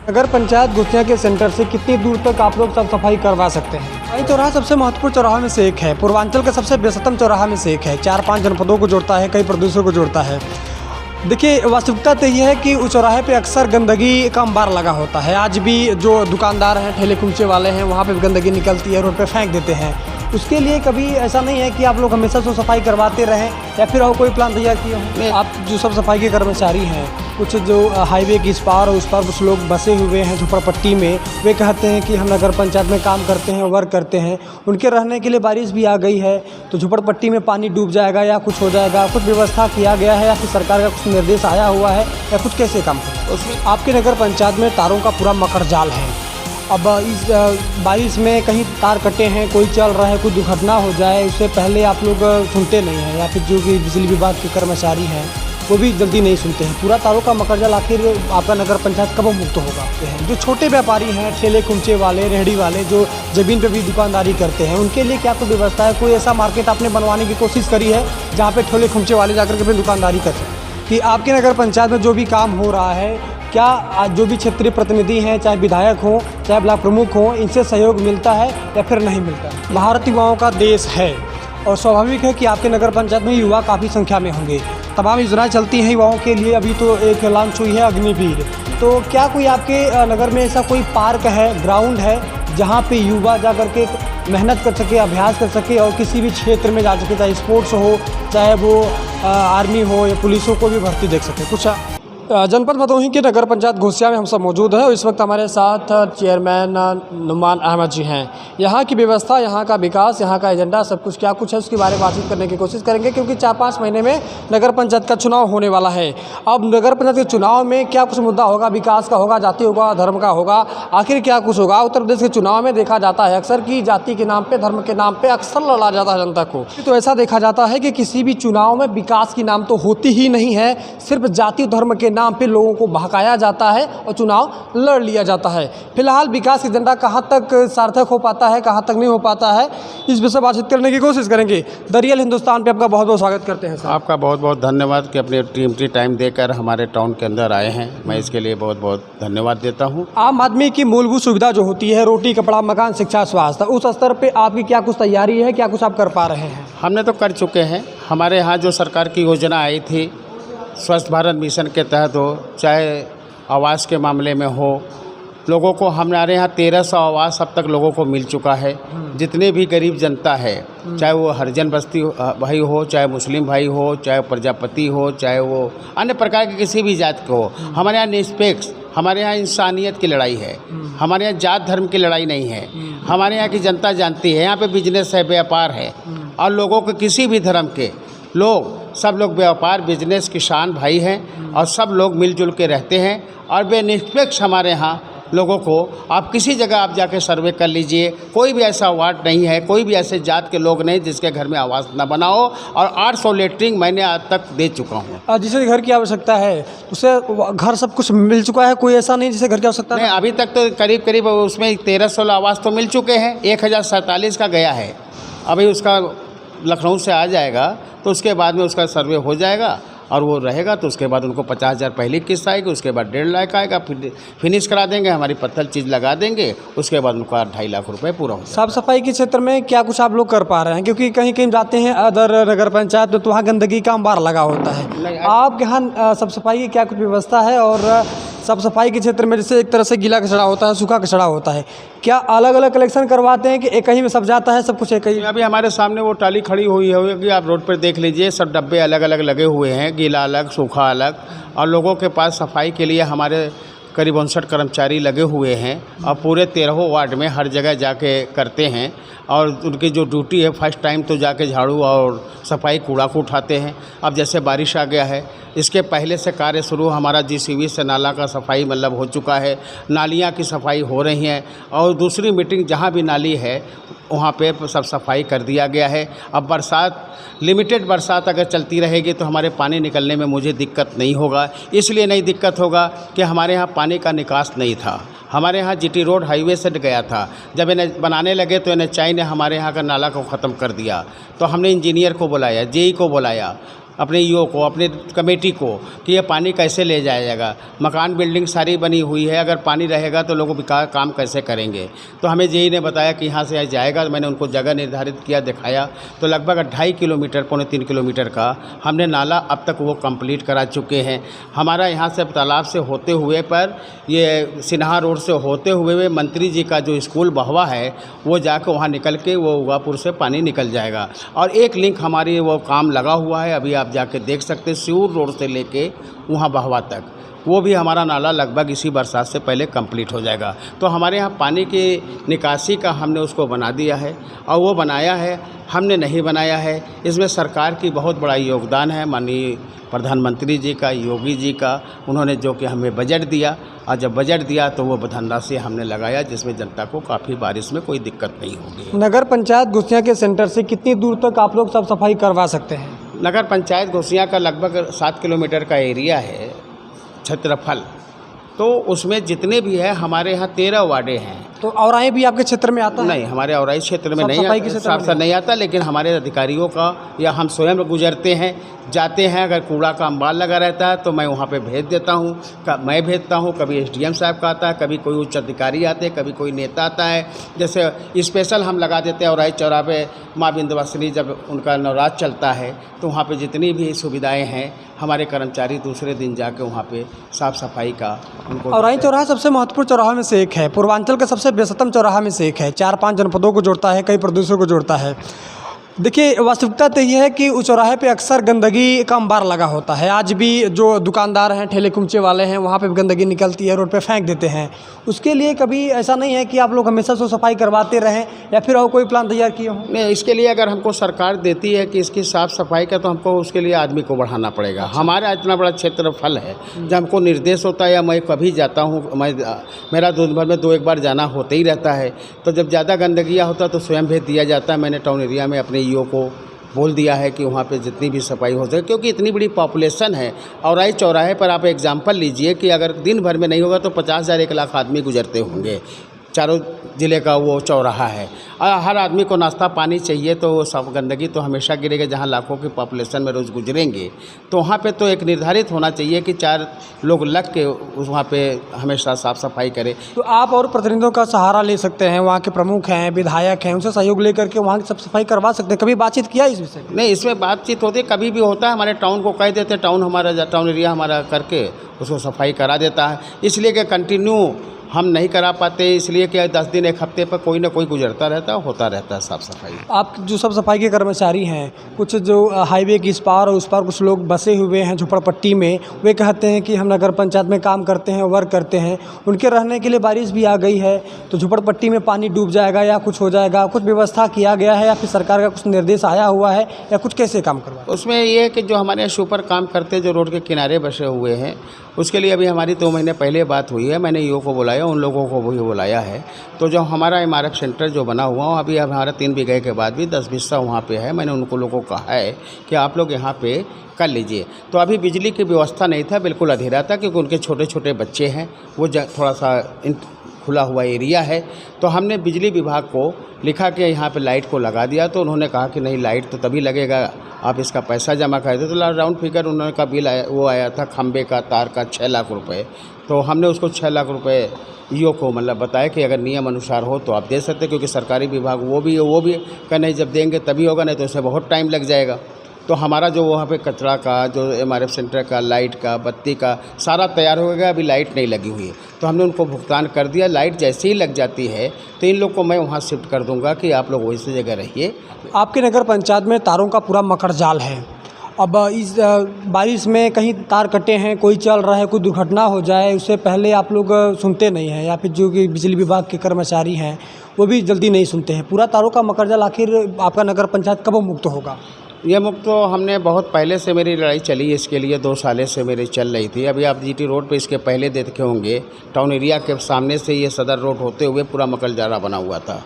नगर पंचायत घोसिया के सेंटर से कितनी दूर तक आप लोग साफ सफाई करवा सकते हैं? भाई चौराहा सबसे महत्वपूर्ण चौराहा में से एक है, पूर्वांचल का सबसे व्यस्ततम चौराहा में से एक है, 4-5 जनपदों को जोड़ता है, कई प्रदेशों को जोड़ता है। देखिए, वास्तविकता तो ये है कि उस चौराहे पे अक्सर गंदगी का अंबार लगा होता है। आज भी जो दुकानदार हैं, ठेले कुंचे वाले हैं, वहाँ पे गंदगी निकलती है, रोड पे फेंक देते हैं। उसके लिए कभी ऐसा नहीं है कि आप लोग हमेशा साफ सफाई करवाते रहें या फिर और कोई प्लान तैयार किए हों? आप जो साफ सफाई के कर्मचारी हैं, कुछ जो हाईवे की इस पार और उस पार कुछ लोग बसे हुए हैं झोपड़पट्टी में, वे कहते हैं कि हम नगर पंचायत में काम करते हैं, वर्क करते हैं, उनके रहने के लिए बारिश भी आ गई है तो झोपड़पट्टी में पानी डूब जाएगा या कुछ हो जाएगा, कुछ व्यवस्था किया गया है या फिर सरकार का कुछ निर्देश आया हुआ है या कुछ कैसे काम करें? उसमें आपके नगर पंचायत में तारों का पूरा मकर जाल है। अब इस बारिश में कहीं तार कटे हैं, कोई चल रहा है, कोई दुर्घटना हो जाए, उससे पहले आप लोग सुनते नहीं हैं या फिर जो कि बिजली विभाग के कर्मचारी हैं वो भी जल्दी नहीं सुनते हैं। पूरा तारों का मकरजाल आखिर आपका नगर पंचायत कब मुक्त होगा? जो छोटे व्यापारी हैं, ठेले कुंचे वाले, रेहड़ी वाले, जो ज़मीन पे भी दुकानदारी करते हैं, उनके लिए क्या कोई व्यवस्था है? कोई ऐसा मार्केट आपने बनवाने की कोशिश करी है जहाँ पे ठेले कुंचे वाले जाकर के अपनी दुकानदारी कर सकें? कि आपके नगर पंचायत में जो भी काम हो रहा है, क्या जो भी क्षेत्रीय प्रतिनिधि हैं, चाहे विधायक हों, चाहे ब्लॉक प्रमुख हों, इनसे सहयोग मिलता है या फिर नहीं मिलता? भारत युवाओं का देश है और स्वाभाविक है कि आपके नगर पंचायत में युवा काफ़ी संख्या में होंगे। तमाम योजनाएं चलती हैं युवाओं के लिए। अभी तो एक लॉन्च हुई है अग्निवीर। तो क्या कोई आपके नगर में ऐसा कोई पार्क है, ग्राउंड है जहाँ पे युवा जा कर के मेहनत कर सके, अभ्यास कर सके और किसी भी क्षेत्र में जा सके, चाहे स्पोर्ट्स हो, चाहे वो आर्मी हो या पुलिसों को भी भर्ती देख सके? कुछ जनपद भदोही के नगर पंचायत घोसिया में हम सब मौजूद हैं और इस वक्त हमारे साथ चेयरमैन नुमान अहमद जी हैं। यहाँ की व्यवस्था, यहाँ का विकास, यहाँ का एजेंडा सब कुछ क्या कुछ है उसके बारे में बातचीत करने की कोशिश करेंगे, क्योंकि 4-5 महीने में नगर पंचायत का चुनाव होने वाला है। अब नगर पंचायत के चुनाव में क्या कुछ मुद्दा होगा? विकास का होगा, जाति होगा, धर्म का होगा, आखिर क्या कुछ होगा? उत्तर प्रदेश के चुनाव में देखा जाता है अक्सर कि जाति के नाम पर, धर्म के नाम पर अक्सर लड़ा जाता है जनता को। तो ऐसा देखा जाता है कि किसी भी चुनाव में विकास की नाम तो होती ही नहीं है, सिर्फ जाति धर्म के नाम पर लोगों को बहकाया जाता है और चुनाव लड़ लिया जाता है। फिलहाल विकास की एजेंडा कहां तक सार्थक हो पाता है, कहां तक नहीं हो पाता है, इस विषय बातचीत करने की कोशिश करेंगे। द रियल हिंदुस्तान पे आपका बहुत बहुत स्वागत करते हैं सर। आपका बहुत बहुत धन्यवाद कि अपने कीमती टाइम देकर हमारे टाउन के अंदर आए हैं। मैं इसके लिए बहुत बहुत धन्यवाद देता हूँ। आम आदमी की मूलभूत सुविधा जो होती है, रोटी कपड़ा मकान शिक्षा स्वास्थ्य, उस स्तर पर आपकी क्या कुछ तैयारी है, क्या कुछ आप कर पा रहे हैं? हमने तो कर चुके हैं। हमारे यहाँ जो सरकार की योजना आई थी स्वच्छ भारत मिशन के तहत हो, चाहे आवास के मामले में हो, लोगों को हमारे यहाँ 1300 आवास अब तक लोगों को मिल चुका है। जितने भी गरीब जनता है, चाहे वो हरिजन बस्ती भाई हो, चाहे मुस्लिम भाई हो, चाहे प्रजापति हो, चाहे वो अन्य प्रकार की किसी भी जात को हो, हमारे यहाँ निष्पक्ष, हमारे यहाँ इंसानियत की लड़ाई है। हमारे यहाँ जात धर्म की लड़ाई नहीं है। हमारे यहाँ की जनता जानती है, यहाँ पे बिजनेस है, व्यापार है और लोगों को किसी भी धर्म के लोग, सब लोग व्यापार बिजनेस किसान भाई हैं और सब लोग मिलजुल के रहते हैं और बेनिष्पक्ष हमारे यहाँ लोगों को, आप किसी जगह आप जाके सर्वे कर लीजिए, कोई भी ऐसा वार्ड नहीं है, कोई भी ऐसे जात के लोग नहीं जिसके घर में आवास न बना हो। और 800 लेटरिंग मैंने आज तक दे चुका हूँ। जिसे घर की आवश्यकता है उसे घर सब कुछ मिल चुका है? कोई ऐसा नहीं जिसे घर की आवश्यकता नहीं? अभी तक तो करीब करीब उसमें 1300 आवास तो मिल चुके हैं। 1047 का गया है, अभी उसका लखनऊ से आ जाएगा तो उसके बाद में उसका सर्वे हो जाएगा और वो रहेगा तो उसके बाद उनको 50,000 पहली किस्त आएगी, उसके बाद 1.5 लाख आएगा, फिर फिनिश करा देंगे, हमारी पत्थर चीज़ लगा देंगे, उसके बाद उनका 2.5 लाख रुपए पूरा हो। साफ सफाई के क्षेत्र में क्या कुछ आप लोग कर पा रहे हैं? क्योंकि कहीं कहीं जाते हैं अदर नगर पंचायत में तो वहाँ गंदगी का अंबार लगा होता है। आपके यहाँ साफ सफाई की क्या कुछ व्यवस्था है? और साफ सफाई के क्षेत्र में जैसे एक तरह से गीला कचरा होता है, सूखा कचरा होता है, क्या अलग अलग कलेक्शन करवाते हैं कि एक ही में सब जाता है, सब कुछ एक ही? अभी हमारे सामने वो टाली खड़ी हुई होगी, आप रोड पर देख लीजिए, सब डब्बे अलग अलग लगे हुए हैं, गीला अलग, सूखा अलग। और लोगों के पास सफाई के लिए हमारे करीब 59 कर्मचारी लगे हुए हैं और पूरे 13 वार्ड में हर जगह जाके करते हैं। और उनकी जो ड्यूटी है, फर्स्ट टाइम तो जाके झाड़ू और सफाई कूड़ा को उठाते हैं। अब जैसे बारिश आ गया है, इसके पहले से कार्य शुरू हमारा जीसीबी से नाला का सफाई मतलब हो चुका है, नालियाँ की सफाई हो रही हैं और दूसरी मीटिंग जहाँ भी नाली है वहाँ पे सब सफाई कर दिया गया है। अब बरसात, लिमिटेड बरसात अगर चलती रहेगी तो हमारे पानी निकलने में मुझे दिक्कत नहीं होगा। इसलिए नहीं दिक्कत होगा कि हमारे यहाँ पानी का निकास नहीं था। हमारे यहाँ जीटी रोड हाईवे से गया था, जब इन्हें बनाने लगे तो NHI ने हमारे यहाँ का नाला को ख़त्म कर दिया। तो हमने इंजीनियर को बुलाया, जेई को बुलाया अपने ईओ को, अपने कमेटी को कि ये पानी कैसे ले जाएगा। मकान बिल्डिंग सारी बनी हुई है, अगर पानी रहेगा तो लोग काम कैसे करेंगे। तो हमें जेई ने बताया कि यहाँ से जाएगा। मैंने उनको जगह निर्धारित किया, दिखाया, तो लगभग 2.5 किलोमीटर, 2.25 किलोमीटर का हमने नाला अब तक वो कंप्लीट करा चुके हैं। हमारा यहाँ से तालाब से होते हुए पर ये सिन्हा रोड से होते हुए मंत्री जी का जो स्कूल बहवा है वो जाकर वहाँ निकल के वो उगापुर से पानी निकल जाएगा। और एक लिंक हमारी वो काम लगा हुआ है, अभी आप जाके देख सकते हैं, सिऊर रोड से लेके वहाँ बहवा तक, वो भी हमारा नाला लगभग इसी बरसात से पहले कंप्लीट हो जाएगा। तो हमारे यहाँ पानी की निकासी का हमने उसको बना दिया है, और वो बनाया है, हमने नहीं बनाया है। इसमें सरकार की बहुत बड़ा योगदान है, माननीय प्रधानमंत्री जी का, योगी जी का। उन्होंने जो कि हमें बजट दिया, और जब बजट दिया तो वो धनराशि हमने लगाया, जिसमें जनता को काफ़ी बारिश में कोई दिक्कत नहीं होगी। नगर पंचायत घुसिया के सेंटर से कितनी दूर तक आप लोग साफ सफाई करवा सकते हैं? नगर पंचायत घुसिया का लगभग 7 किलोमीटर का एरिया है क्षेत्रफल, तो उसमें जितने भी है हमारे यहाँ 13 वार्डें हैं। तो औराई भी आपके क्षेत्र में आता है? नहीं, हमारे औराई क्षेत्र में साफ नहीं सफाई के आता, क्षेत्र में साफ नहीं आता, लेकिन हमारे अधिकारियों का या हम स्वयं गुजरते हैं, जाते हैं। अगर कूड़ा का अंबार लगा रहता है तो मैं वहाँ पे भेज देता हूँ, मैं भेजता हूँ। कभी एसडीएम साहब का आता है, कभी कोई उच्च अधिकारी आते हैं, कभी कोई नेता आता है। जैसे स्पेशल हम लगा देते हैं औराई चौराहे पे, माँ विंध्यवासिनी जब उनका नवरात्र चलता है तो वहाँ पे जितनी भी सुविधाएँ हैं, हमारे कर्मचारी दूसरे दिन जाके वहाँ पे साफ़ सफाई का उनको। औराई चौराहा सबसे महत्वपूर्ण चौराहा में से एक है, पूर्वांचल का सबसे व्यस्ततम चौराहा में से एक है, 4-5 जनपदों को जोड़ता है, कई प्रदेशों को जोड़ता है। देखिए, वास्तविकता तो ये है कि उस चौराहे पे अक्सर गंदगी का अंबार लगा होता है। आज भी जो दुकानदार हैं, ठेले कुमचे वाले हैं, वहाँ पे भी गंदगी निकलती है, रोड पे फेंक देते हैं। उसके लिए कभी ऐसा नहीं है कि आप लोग हमेशा से सफाई करवाते रहें, या फिर और कोई प्लान तैयार किए हों? नहीं, इसके लिए अगर हमको सरकार देती है कि इसकी साफ़ सफाई का, तो हमको उसके लिए आदमी को बढ़ाना पड़ेगा। हमारा इतना बड़ा क्षेत्रफल है, जब हमको निर्देश होता है या मैं कभी जाता हूँ, मेरा दिन भर में 2-1 बार जाना होते ही रहता है, तो जब ज़्यादा गंदगियाँ होता है तो स्वयं भेज दिया जाता है। मैंने टाउन एरिया में अपने ईओ को बोल दिया है कि वहाँ पे जितनी भी सफाई हो सके, क्योंकि इतनी बड़ी पॉपुलेशन है। औराई चौराहे पर आप एग्जाम्पल लीजिए कि अगर दिन भर में नहीं होगा तो 50,000 1 लाख आदमी गुजरते होंगे। चारों ज़िले का वो चौराहा है, और हर आदमी को नाश्ता पानी चाहिए, तो वो सब गंदगी तो हमेशा गिरेगा। जहाँ लाखों की पॉपुलेशन में रोज़ गुजरेंगे, तो वहाँ पे तो एक निर्धारित होना चाहिए कि 4 लोग लग के वहाँ पे हमेशा साफ़ सफाई करें। तो आप और प्रतिनिधियों का सहारा ले सकते हैं, वहाँ के प्रमुख हैं, विधायक हैं, उनसे सहयोग लेकर के वहाँ की साफ सफाई करवा सकते हैं। कभी बातचीत किया इस विषय में? नहीं, इसमें बातचीत होती है, कभी भी होता है। हमारे टाउन को कह देते, टाउन एरिया हमारा करके उसको सफाई करा देता है। इसलिए कि कंटिन्यू हम नहीं करा पाते, इसलिए कि 10 दिन 1 हफ्ते पर कोई ना कोई गुजरता रहता है, होता रहता है साफ़ सफाई। आप जो सब सफाई के कर्मचारी हैं, कुछ जो हाईवे के इस पार और उस पार कुछ लोग बसे हुए हैं झोपड़पट्टी में, वे कहते हैं कि हम नगर पंचायत में काम करते हैं, वर्क करते हैं, उनके रहने के लिए बारिश भी आ गई है तो झोपड़पट्टी में पानी डूब जाएगा या कुछ हो जाएगा, कुछ व्यवस्था किया गया है या फिर सरकार का कुछ निर्देश आया हुआ है, या कुछ कैसे काम करवा? उसमें ये है कि जो हमारे सुपर काम करते जो रोड के किनारे बसे हुए हैं, उसके लिए अभी हमारी 2 महीने पहले बात हुई है। मैंने ईओ को बुलाया, उन लोगों को भी बुलाया है। तो जो हमारा MRF सेंटर जो बना हुआ है, अभी हमारा 3 बीघे के बाद भी 10 बिस्सा वहाँ पे है। मैंने उनको लोगों को कहा है कि आप लोग यहाँ पे कर लीजिए। तो अभी बिजली की व्यवस्था नहीं था, बिल्कुल अधूरा था, क्योंकि उनके छोटे छोटे बच्चे हैं, वो थोड़ा सा खुला हुआ एरिया है। तो हमने बिजली विभाग को लिखा कि यहाँ पे लाइट को लगा दिया, तो उन्होंने कहा कि नहीं, लाइट तो तभी लगेगा आप इसका पैसा जमा कर दे। तो राउंड फिगर उन्होंने का बिल आया, वो आया था खंबे का, तार का 6 लाख रुपए। तो हमने उसको 6 लाख रुपए ईओ को मतलब बताया कि अगर नियम अनुसार हो तो आप दे सकते, क्योंकि सरकारी विभाग वो भी का नहीं, जब देंगे तभी होगा, नहीं तो उसमें बहुत टाइम लग जाएगा। तो हमारा जो वहाँ पे कचरा का, जो MRF सेंटर का, लाइट का, बत्ती का सारा तैयार हो गया। अभी लाइट नहीं लगी हुई है, तो हमने उनको भुगतान कर दिया। लाइट जैसे ही लग जाती है तो इन लोग को मैं वहाँ शिफ्ट कर दूँगा कि आप लोग वैसी जगह रहिए। आपके नगर पंचायत में तारों का पूरा मकर जाल है। अब इस बारिश में कहीं तार कटे हैं, कोई चल रहा है, कोई दुर्घटना हो जाए, उससे पहले आप लोग सुनते नहीं हैं, या फिर जो कि बिजली विभाग के कर्मचारी हैं वो भी जल्दी नहीं सुनते हैं। पूरा तारों का मकर जाल आखिर आपका नगर पंचायत कब मुक्त होगा? ये मुक्त तो हमने बहुत पहले से मेरी लड़ाई चली है इसके लिए, 2 साल से मेरी चल रही थी। अभी आप GT रोड पे इसके पहले देखे होंगे, टाउन एरिया के सामने से ये सदर रोड होते हुए पूरा मकर जाला बना हुआ था।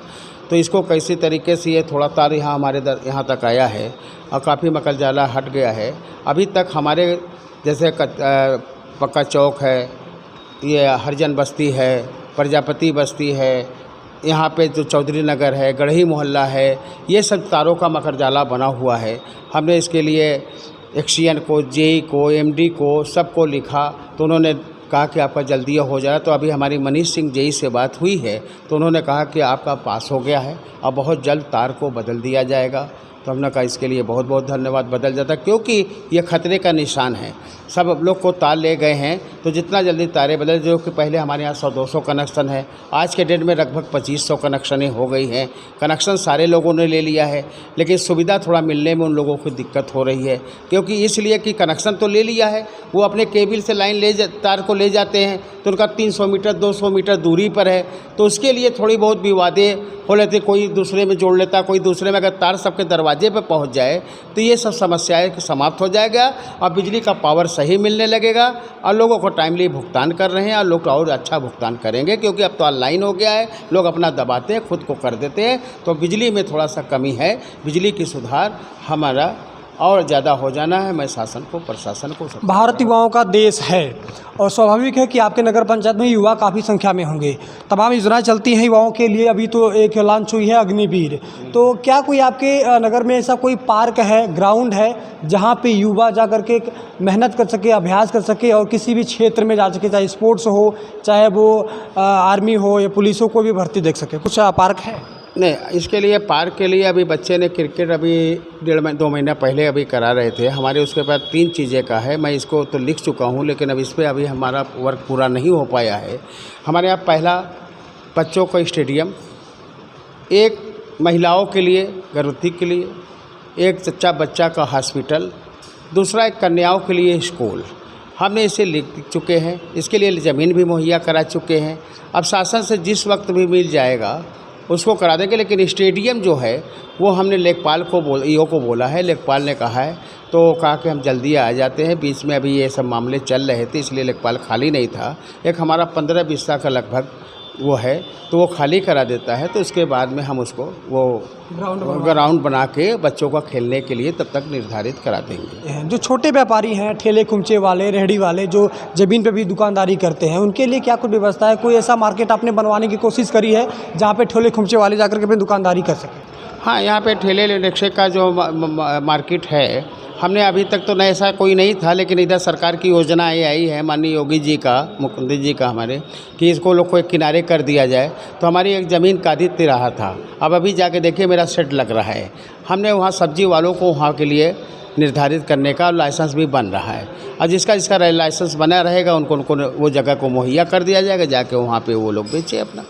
तो इसको कैसी तरीके से ये थोड़ा तार यहाँ हमारे यहाँ तक आया है और काफ़ी मकर जाला हट गया है। अभी तक हमारे जैसे पक्का चौक है, ये हरिजन बस्ती है, प्रजापति बस्ती है, यहाँ पे जो चौधरी नगर है, गढ़ही मोहल्ला है, ये सब तारों का मकर जाला बना हुआ है। हमने इसके लिए एक्सियन को, जेई को, एमडी को, सबको लिखा। तो उन्होंने कहा कि आपका जल्दी हो जाए। तो अभी हमारी मनीष सिंह जेई से बात हुई है तो उन्होंने कहा कि आपका पास हो गया है, अब बहुत जल्द तार को बदल दिया जाएगा। तो हमने कहा इसके लिए बहुत बहुत धन्यवाद, बदल जाता, क्योंकि ये खतरे का निशान है। सब लोग को तार ले गए हैं तो जितना जल्दी तारें बदल, जो कि पहले हमारे यहाँ 100-200 कनेक्शन है, आज के डेट में लगभग 2500 कनेक्शनें हो गई हैं। कनेक्शन सारे लोगों ने ले लिया है, लेकिन सुविधा थोड़ा मिलने में उन लोगों को दिक्कत हो रही है, क्योंकि इसलिए कि कनेक्शन तो ले लिया है, वो अपने केबल से लाइन तार को ले जाते हैं तो उनका 300 मीटर 200 मीटर दूरी पर है, तो उसके लिए थोड़ी बहुत विवादें हो लेते, कोई दूसरे में जोड़ लेता, कोई दूसरे में। अगर तार सबके दरवाजे पर पहुंच जाए तो ये सब समस्याएं समाप्त हो जाएगा और बिजली का पावर सही मिलने लगेगा और लोगों को टाइमली भुगतान कर रहे हैं और लोग और अच्छा भुगतान करेंगे, क्योंकि अब तो ऑनलाइन हो गया है, लोग अपना दबाते हैं, खुद को कर देते हैं। तो बिजली में थोड़ा सा कमी है, बिजली की सुधार हमारा और ज़्यादा हो जाना है। मैं शासन को, प्रशासन को, भारत युवाओं का देश है और स्वाभाविक है कि आपके नगर पंचायत में युवा काफ़ी संख्या में होंगे। तमाम योजनाएं चलती हैं युवाओं के लिए, अभी तो एक लॉन्च हुई है अग्निवीर। तो क्या कोई आपके नगर में ऐसा कोई पार्क है, ग्राउंड है, जहां पे युवा जा कर के मेहनत कर सके, अभ्यास कर सके और किसी भी क्षेत्र में जा सके, चाहे स्पोर्ट्स हो, चाहे वो आर्मी हो या पुलिसों को भी भर्ती देख सके? कुछ पार्क है? नहीं, इसके लिए पार्क के लिए अभी बच्चे ने क्रिकेट अभी 1.5-2 महीना पहले अभी करा रहे थे हमारे। उसके बाद 3 चीज़ें का है, मैं इसको तो लिख चुका हूँ, लेकिन अब इस पर अभी हमारा वर्क पूरा नहीं हो पाया है। हमारे यहाँ पहला बच्चों का स्टेडियम, एक महिलाओं के लिए, गर्भवती के लिए एक सच्चा बच्चा का हॉस्पिटल, दूसरा एक कन्याओं के लिए स्कूल, हमने इसे लिख चुके हैं। इसके लिए ज़मीन भी मुहैया करा चुके हैं। अब शासन से जिस वक्त भी मिल जाएगा उसको करा देंगे, लेकिन स्टेडियम जो है वो हमने लेखपाल को ईओ को बोला है, लेखपाल ने कहा है तो कहा कि हम जल्दी आ जाते हैं। बीच में अभी ये सब मामले चल रहे थे, इसलिए लेखपाल खाली नहीं था। एक हमारा 15-20 का लगभग वो है, तो वो खाली करा देता है, तो उसके बाद में हम उसको वो ग्राउंड बना के बच्चों का खेलने के लिए तब तक निर्धारित करा देंगे। जो छोटे व्यापारी हैं, ठेले खुमचे वाले, रेहड़ी वाले, जो ज़मीन पे भी दुकानदारी करते हैं, उनके लिए क्या कुछ व्यवस्था है? कोई ऐसा मार्केट आपने बनवाने की कोशिश करी है जहाँ पे ठेले खुमचे वाले जाकर के अपनी दुकानदारी कर सकें? हाँ, यहाँ पे ठेले रिक्शे का जो मार्केट है, हमने अभी तक तो ऐसा कोई नहीं था, लेकिन इधर सरकार की योजना आई है माननीय योगी जी का, मुख्यमंत्री जी का हमारे, कि इसको लोग को एक किनारे कर दिया जाए। तो हमारी एक ज़मीन कादित रहा था, अब अभी जाके देखिए मेरा सेट लग रहा है। हमने वहाँ सब्जी वालों को वहाँ के लिए निर्धारित करने का लाइसेंस भी बन रहा है, और जिसका लाइसेंस बना रहेगा उनको वो जगह को मुहैया कर दिया जाएगा, जाके वहाँ पर वो लोग बेचे अपना।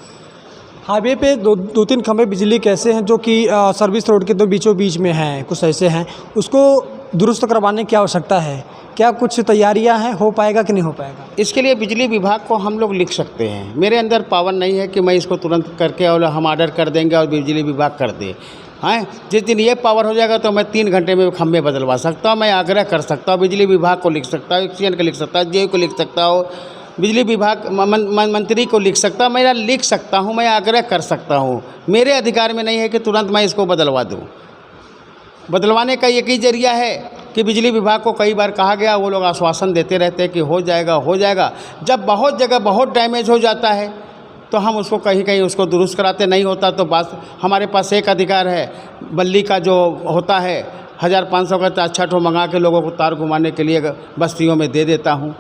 हाईवे पे 2-3 खंभे बिजली कैसे हैं जो कि सर्विस रोड के तो बीचों बीच में हैं, कुछ ऐसे हैं, उसको दुरुस्त करवाने की आवश्यकता है। क्या कुछ तैयारियां हैं, हो पाएगा कि नहीं हो पाएगा? इसके लिए बिजली विभाग को हम लोग लिख सकते हैं। मेरे अंदर पावर नहीं है कि मैं इसको तुरंत करके और हम ऑर्डर कर देंगे और बिजली विभाग कर दे। हाँ, जिस दिन ये पावर हो जाएगा तो मैं 3 घंटे में खंभे बदलवा सकता हूँ। मैं आग्रह कर सकता हूँ, बिजली विभाग को लिख सकता हूँ, एक्सीएन को लिख सकता हूँ, जेई को लिख सकता हूँ, बिजली विभाग मंत्री को लिख सकता हूँ, मैं लिख सकता हूँ, मैं आग्रह कर सकता हूँ। मेरे अधिकार में नहीं है कि तुरंत मैं इसको बदलवा दूँ। बदलवाने का एक ही जरिया है कि बिजली विभाग को कई बार कहा गया, वो लोग आश्वासन देते रहते हैं कि हो जाएगा हो जाएगा। जब बहुत जगह बहुत डैमेज हो जाता है तो हम उसको कहीं उसको दुरुस्त कराते, नहीं होता तो बस हमारे पास एक अधिकार है, बल्ली का जो होता है 1500 का 4 ठो मंगा के लोगों को तार घुमाने के लिए बस्तियों में दे देता हूँ।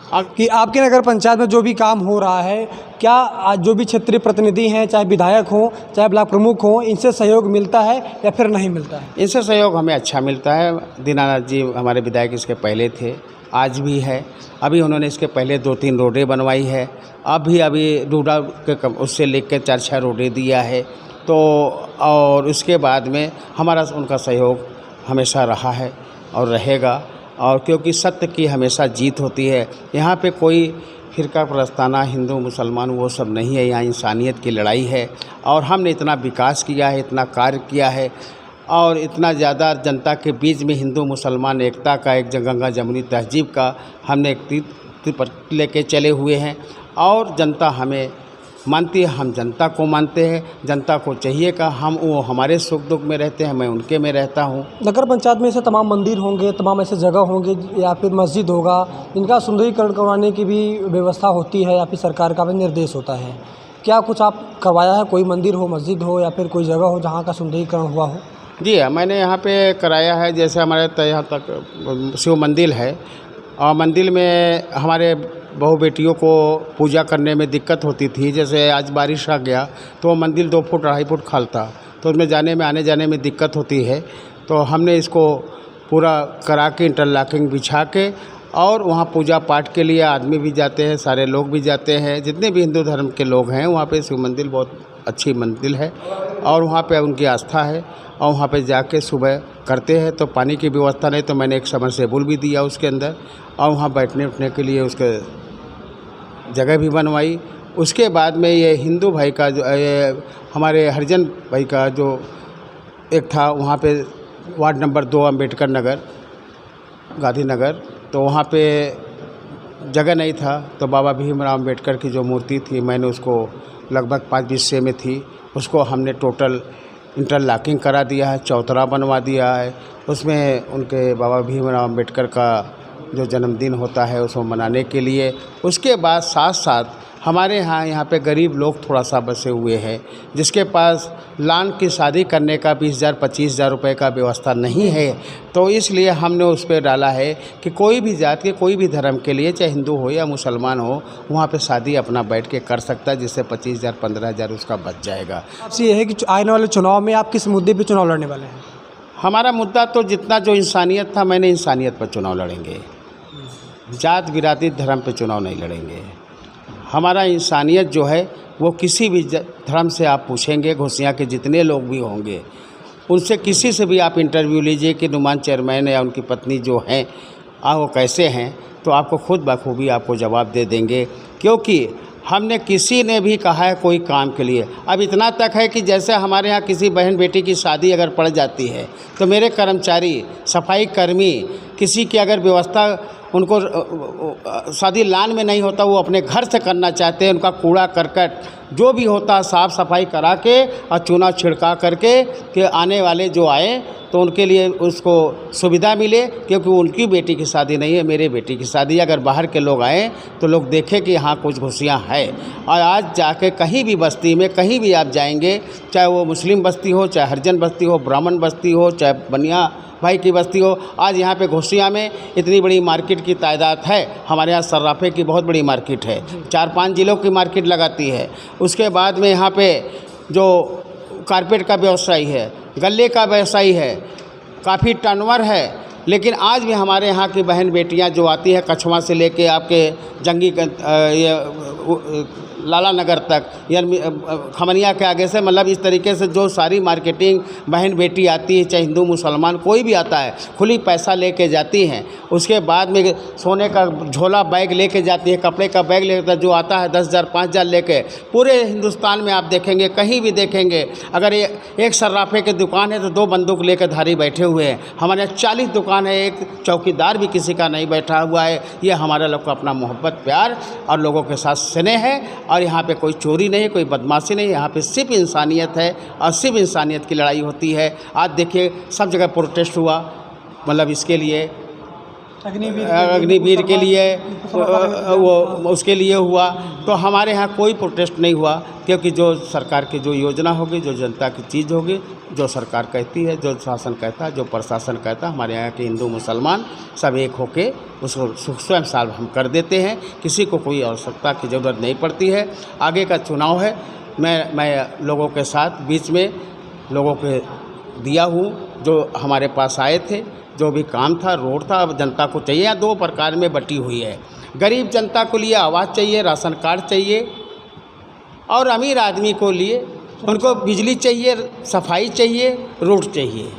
कि आपके नगर पंचायत में जो भी काम हो रहा है, क्या जो भी क्षेत्रीय प्रतिनिधि हैं, चाहे विधायक हों, चाहे ब्लॉक प्रमुख हों, इनसे सहयोग मिलता है या फिर नहीं मिलता है? इनसे सहयोग हमें अच्छा मिलता है। दीनानाथ जी हमारे विधायक इसके पहले थे, आज भी है। अभी उन्होंने इसके पहले 2-3 रोडें बनवाई है, अभी रूडा के उससे लेकर 4-6 रोडें दिया है। तो और उसके बाद में हमारा उनका सहयोग हमेशा रहा है और रहेगा, और क्योंकि सत्य की हमेशा जीत होती है। यहाँ पे कोई फिरका प्रस्ताना, हिंदू मुसलमान वो सब नहीं है, यहाँ इंसानियत की लड़ाई है। और हमने इतना विकास किया है, इतना कार्य किया है, और इतना ज़्यादा जनता के बीच में हिंदू मुसलमान एकता का, एक गंगा जमुनी तहजीब का हमने एक तीर पर लेके चले हुए हैं। और जनता हमें मानती है, हम जनता को मानते हैं। जनता को चाहिए कि वो हमारे सुख दुख में रहते हैं, मैं उनके में रहता हूँ। नगर पंचायत में ऐसे तमाम मंदिर होंगे, तमाम ऐसे जगह होंगे या फिर मस्जिद होगा, इनका सुंदरीकरण करवाने की भी व्यवस्था होती है या फिर सरकार का भी निर्देश होता है। क्या कुछ आप करवाया है? कोई मंदिर हो, मस्जिद हो या फिर कोई जगह हो जहाँ का सुंदरीकरण हुआ हो? जी हाँ, मैंने यहाँ पे कराया है। जैसे हमारे यहाँ तक शिव मंदिर है और मंदिर में हमारे बहू बेटियों को पूजा करने में दिक्कत होती थी। जैसे आज बारिश आ गया तो वो मंदिर 2 फुट 2.5 फुट खाल था, तो उसमें जाने में आने जाने में दिक्कत होती है। तो हमने इसको पूरा करा के इंटरलॉकिंग बिछा के, और वहाँ पूजा पाठ के लिए आदमी भी जाते हैं, सारे लोग भी जाते हैं, जितने भी हिंदू धर्म के लोग हैं। वहाँ पे शिव मंदिर बहुत अच्छी मंदिर है और वहाँ पे उनकी आस्था है, और वहाँ पे जाके सुबह करते हैं। तो पानी की व्यवस्था नहीं, तो मैंने एक सबमर्सिबल भी दिया उसके अंदर, और वहाँ बैठने उठने के लिए उसके जगह भी बनवाई। उसके बाद में ये हिंदू भाई का जो ये हमारे हरिजन भाई का जो एक था, वहाँ पे वार्ड नंबर 2 अम्बेडकर नगर, गांधी नगर, तो वहाँ पे जगह नहीं था। तो बाबा भीमराव अम्बेडकर की जो मूर्ति थी, मैंने उसको लगभग 5 हिस्से में थी, उसको हमने टोटल इंटरलॉकिंग करा दिया है, चौतरा बनवा दिया है। उसमें उनके बाबा भीमराव अम्बेडकर का जो जन्मदिन होता है उसको मनाने के लिए। उसके बाद साथ साथ हमारे यहाँ पे गरीब लोग थोड़ा सा बसे हुए हैं, जिसके पास लान की शादी करने का 20,000-25,000 रुपये का व्यवस्था नहीं है। तो इसलिए हमने उस पर डाला है कि कोई भी जात के, कोई भी धर्म के लिए, चाहे हिंदू हो या मुसलमान हो, वहाँ पे शादी अपना बैठ के कर सकता है, जिससे 25,000-15,000 उसका बच जाएगा। आपसे ये है कि आने वाले चुनाव में आप किस मुद्दे पर चुनाव लड़ने वाले हैं? हमारा मुद्दा तो जितना जो इंसानियत था, मैंने इंसानियत पर चुनाव लड़ेंगे, जात बिरादरी धर्म पे चुनाव नहीं लड़ेंगे। हमारा इंसानियत जो है वो किसी भी धर्म से आप पूछेंगे, घोसिया के जितने लोग भी होंगे, उनसे किसी से भी आप इंटरव्यू लीजिए कि नुमान चेयरमैन या उनकी पत्नी जो हैं वो कैसे हैं, तो आपको खुद बखूबी आपको जवाब दे देंगे। क्योंकि हमने किसी ने भी कहा है कोई काम के लिए, अब इतना तक है कि जैसे हमारे यहाँ किसी बहन बेटी की शादी अगर पड़ जाती है, तो मेरे कर्मचारी, सफाई कर्मी, किसी की अगर व्यवस्था उनको शादी लान में नहीं होता, वो अपने घर से करना चाहते हैं, उनका कूड़ा करकट जो भी होता साफ़ सफाई करा के और चूना छिड़का करके कि आने वाले जो आए तो उनके लिए उसको सुविधा मिले। क्योंकि उनकी बेटी की शादी नहीं है, मेरे बेटी की शादी। अगर बाहर के लोग आएँ तो लोग देखें कि हाँ कुछ घुसियाँ है। और आज जाके कहीं भी बस्ती में कहीं भी आप जाएंगे, चाहे वो मुस्लिम बस्ती हो, चाहे हरिजन बस्ती हो, ब्राह्मण बस्ती हो, चाहे बनिया भाई की बस्ती हो, आज यहाँ पे घोसिया में इतनी बड़ी मार्केट की तादाद है। हमारे यहाँ सर्राफे की बहुत बड़ी मार्केट है, 4-5 जिलों की मार्केट लगाती है। उसके बाद में यहाँ पे जो कारपेट का व्यवसायी है, गल्ले का व्यवसायी है, काफ़ी टर्नओवर है। लेकिन आज भी हमारे यहाँ की बहन बेटियाँ जो आती है, कछवा से लेके आपके जंगी लाला नगर तक या खमनिया के आगे से, मतलब इस तरीके से जो सारी मार्केटिंग बहन बेटी आती है, चाहे हिंदू मुसलमान कोई भी आता है, खुली पैसा लेके जाती हैं। उसके बाद में सोने का झोला बैग लेके जाती है, कपड़े का बैग लेकर जो आता है 10,000 5,000 लेके। पूरे हिंदुस्तान में आप देखेंगे, कहीं भी देखेंगे, अगर एक सर्राफे की दुकान है तो 2 बंदूक लेकर धारी बैठे हुए हैं। हमारे यहाँ 40 दुकान है, एक चौकीदार भी किसी का नहीं बैठा हुआ है। ये हमारे लोग का अपना मोहब्बत, प्यार और लोगों के साथ स्नेह है। और यहाँ पे कोई चोरी नहीं, कोई बदमाशी नहीं, यहाँ पे सिर्फ इंसानियत है और सिर्फ इंसानियत की लड़ाई होती है। आज देखिए सब जगह प्रोटेस्ट हुआ, मतलब इसके लिए अग्निवीर के लिए वो उसके लिए हुआ। तो हमारे यहाँ कोई प्रोटेस्ट नहीं हुआ, क्योंकि जो सरकार की जो योजना होगी, जो जनता की चीज़ होगी, जो सरकार कहती है, जो शासन कहता है, जो प्रशासन कहता है, हमारे यहाँ के हिंदू मुसलमान सब एक होके उसको स्वयं साल हम कर देते हैं। किसी को कोई आवश्यकता की ज़रूरत नहीं पड़ती है। आगे का चुनाव है, मैं लोगों के साथ बीच में लोगों के दिया हूँ, जो हमारे पास आए थे, जो भी काम था, रोड था, अब जनता को चाहिए। यहाँ 2 प्रकार में बटी हुई है। गरीब जनता को लिए आवाज़ चाहिए, राशन कार्ड चाहिए, और अमीर आदमी को लिए उनको बिजली चाहिए, सफाई चाहिए, रोड चाहिए।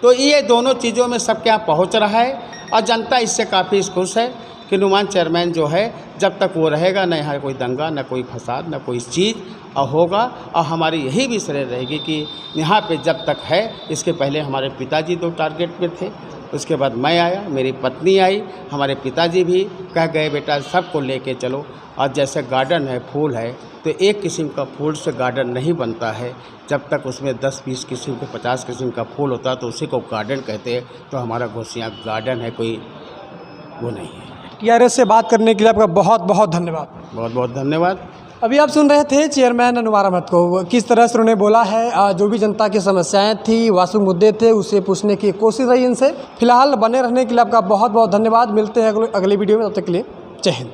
तो ये दोनों चीज़ों में सबके यहाँ पहुँच रहा है और जनता इससे काफ़ी खुश है कि नुमान चेयरमैन जो है, जब तक वो रहेगा, न यहाँ कोई दंगा, न कोई फसाद, न कोई चीज़ और होगा। और हमारी यही भी सलाह रहेगी कि यहाँ पे जब तक है, इसके पहले हमारे पिताजी 2 टारगेट पे थे, उसके बाद मैं आया, मेरी पत्नी आई, हमारे पिताजी भी कह गए बेटा सबको लेके चलो। और जैसे गार्डन है, फूल है, तो एक किस्म का फूल से गार्डन नहीं बनता है। जब तक उसमें 10-20 किस्म के 50 किस्म का फूल होता है तो उसी को गार्डन कहते हैं। तो हमारा घोसिया गार्डन है, कोई वो नहीं है। TRS से बात करने के लिए आपका बहुत बहुत धन्यवाद। बहुत बहुत धन्यवाद। अभी आप सुन रहे थे चेयरमैन अनुमार अहमद को, किस तरह से उन्होंने बोला है। जो भी जनता की समस्याएं थी, वास्तविक मुद्दे थे, उसे पूछने की कोशिश रही इनसे। फिलहाल बने रहने के लिए आपका बहुत बहुत धन्यवाद। मिलते हैं अगली वीडियो में, तब तक के लिए जय हिंद।